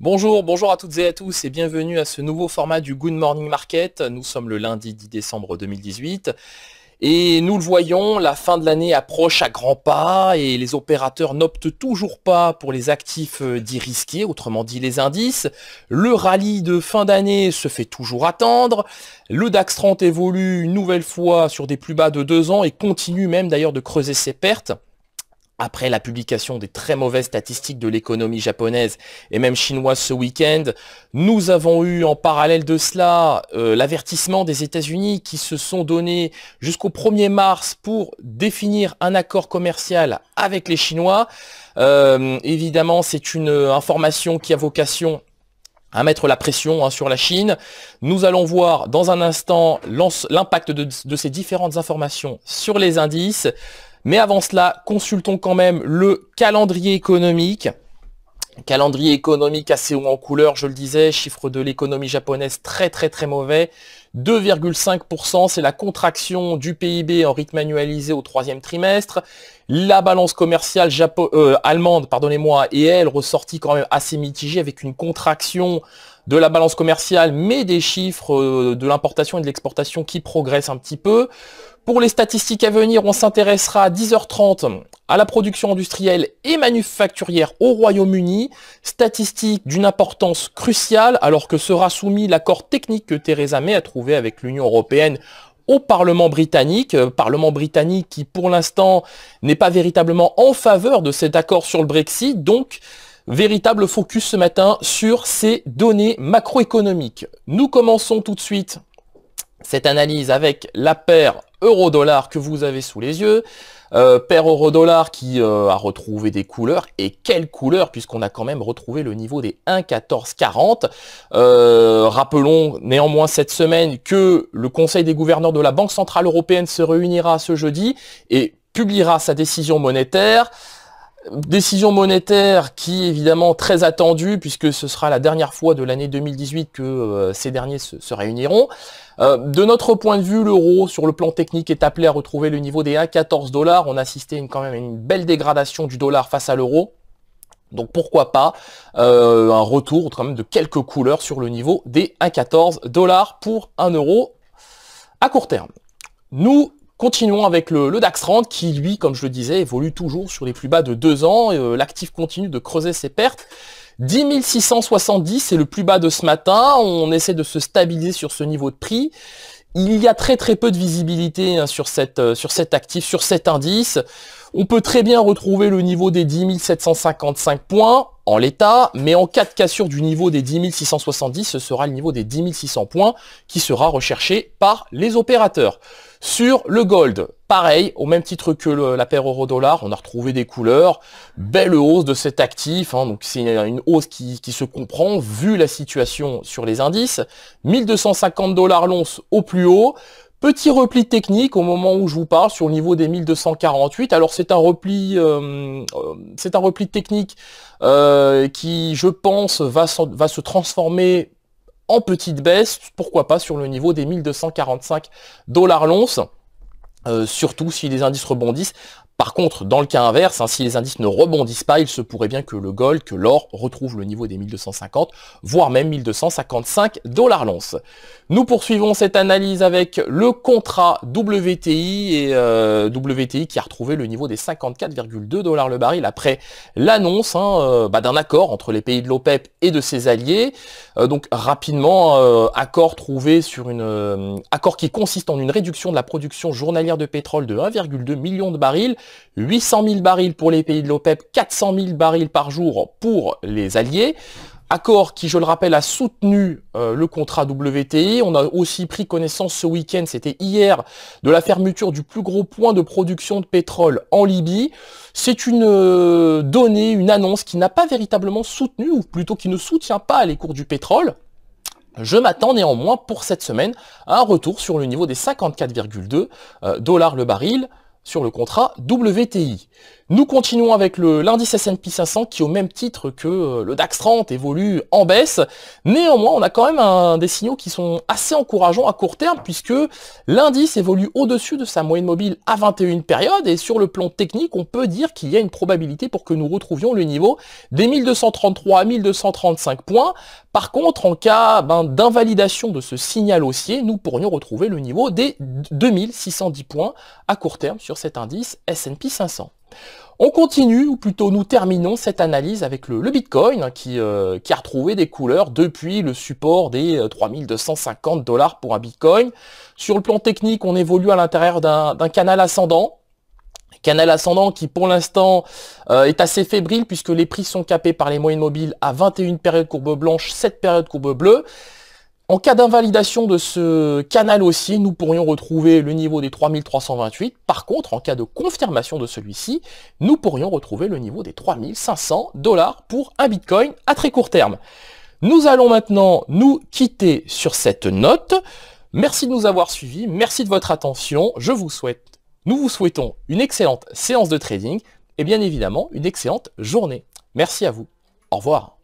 Bonjour à toutes et à tous et bienvenue à ce nouveau format du Good Morning Market. Nous sommes le lundi 10 décembre 2018 et nous le voyons, la fin de l'année approche à grands pas et les opérateurs n'optent toujours pas pour les actifs dits risqués, autrement dit les indices. Le rallye de fin d'année se fait toujours attendre. Le DAX 30 évolue une nouvelle fois sur des plus bas de 2 ans et continue même d'ailleurs de creuser ses pertes. Après la publication des très mauvaises statistiques de l'économie japonaise et même chinoise ce week-end, nous avons eu en parallèle de cela l'avertissement des États-Unis qui se sont donnés jusqu'au 1er mars pour définir un accord commercial avec les Chinois. Évidemment, c'est une information qui a vocation à mettre la pression sur la Chine. Nous allons voir dans un instant l'impact de ces différentes informations sur les indices. Mais avant cela, consultons quand même le calendrier économique. Calendrier économique assez haut en couleur, je le disais, chiffre de l'économie japonaise très mauvais. 2,5%, c'est la contraction du PIB en rythme annualisé au troisième trimestre. La balance commerciale allemande, et elle ressortit quand même assez mitigée avec une contraction de la balance commerciale, mais des chiffres de l'importation et de l'exportation qui progressent un petit peu. Pour les statistiques à venir, on s'intéressera à 10h30 à la production industrielle et manufacturière au Royaume-Uni, statistiques d'une importance cruciale alors que sera soumis l'accord technique que Theresa May a trouvé avec l'Union européenne au Parlement britannique qui pour l'instant n'est pas véritablement en faveur de cet accord sur le Brexit, donc véritable focus ce matin sur ces données macroéconomiques. Nous commençons tout de suite cette analyse avec la paire euro-dollar que vous avez sous les yeux. Paire euro-dollar qui a retrouvé des couleurs. Et quelles couleurs, puisqu'on a quand même retrouvé le niveau des 1,1440. Rappelons néanmoins cette semaine que le Conseil des gouverneurs de la Banque Centrale Européenne se réunira ce jeudi et publiera sa décision monétaire. Décision monétaire qui est évidemment très attendue puisque ce sera la dernière fois de l'année 2018 que ces derniers se réuniront. De notre point de vue, l'euro sur le plan technique est appelé à retrouver le niveau des 1,14$. On a assisté quand même à une belle dégradation du dollar face à l'euro. Donc pourquoi pas un retour quand même de quelques couleurs sur le niveau des 1,14$ pour 1 euro à court terme. Nous continuons avec le DAX 30 qui, lui, comme je le disais, évolue toujours sur les plus bas de 2 ans. L'actif continue de creuser ses pertes. 10 670, c'est le plus bas de ce matin. On essaie de se stabiliser sur ce niveau de prix. Il y a très peu de visibilité sur cet actif, sur cet indice. On peut très bien retrouver le niveau des 10 755 points en l'état, mais en cas de cassure du niveau des 10 670, ce sera le niveau des 10 600 points qui sera recherché par les opérateurs. Sur le gold, pareil, au même titre que la paire euro-dollar, on a retrouvé des couleurs, belle hausse de cet actif, donc c'est une hausse qui se comprend vu la situation sur les indices. 1250$ l'once au plus haut. Petit repli technique au moment où je vous parle sur le niveau des 1248. Alors c'est un repli technique qui, je pense, va se transformer en petite baisse, pourquoi pas sur le niveau des 1245$ l'once, surtout si les indices rebondissent. Par contre, dans le cas inverse, si les indices ne rebondissent pas, il se pourrait bien que le gold, que l'or retrouve le niveau des 1250, voire même 1255$ l'once. Nous poursuivons cette analyse avec le contrat WTI et WTI qui a retrouvé le niveau des 54,2$ le baril après l'annonce d'un accord entre les pays de l'OPEP et de ses alliés. Donc rapidement, accord trouvé sur accord qui consiste en une réduction de la production journalière de pétrole de 1,2 million de barils. 800 000 barils pour les pays de l'OPEP, 400 000 barils par jour pour les alliés. Accord qui, je le rappelle, a soutenu le contrat WTI. On a aussi pris connaissance ce week-end, c'était hier, de la fermeture du plus gros point de production de pétrole en Libye. C'est une donnée, une annonce qui n'a pas véritablement soutenu, ou plutôt qui ne soutient pas les cours du pétrole. Je m'attends néanmoins pour cette semaine à un retour sur le niveau des 54,2$ le baril sur le contrat WTI. Nous continuons avec l'indice S&P 500 qui, au même titre que le DAX 30, évolue en baisse. Néanmoins, on a quand même des signaux qui sont assez encourageants à court terme puisque l'indice évolue au-dessus de sa moyenne mobile à 21 périodes et sur le plan technique, on peut dire qu'il y a une probabilité pour que nous retrouvions le niveau des 1233 à 1235 points. Par contre, en cas d'invalidation de ce signal haussier, nous pourrions retrouver le niveau des 2610 points à court terme sur cet indice S&P 500. On continue, ou plutôt nous terminons cette analyse avec le Bitcoin qui a retrouvé des couleurs depuis le support des 3250 $ pour un Bitcoin. Sur le plan technique, on évolue à l'intérieur d'un canal ascendant. Canal ascendant qui pour l'instant est assez fébrile puisque les prix sont capés par les moyennes mobiles à 21 périodes courbe blanche, 7 périodes courbe bleue. En cas d'invalidation de ce canal haussier, nous pourrions retrouver le niveau des 3328. Par contre, en cas de confirmation de celui-ci, nous pourrions retrouver le niveau des 3500 $ pour un Bitcoin à très court terme. Nous allons maintenant nous quitter sur cette note. Merci de nous avoir suivis, merci de votre attention. Nous vous souhaitons une excellente séance de trading et bien évidemment une excellente journée. Merci à vous. Au revoir.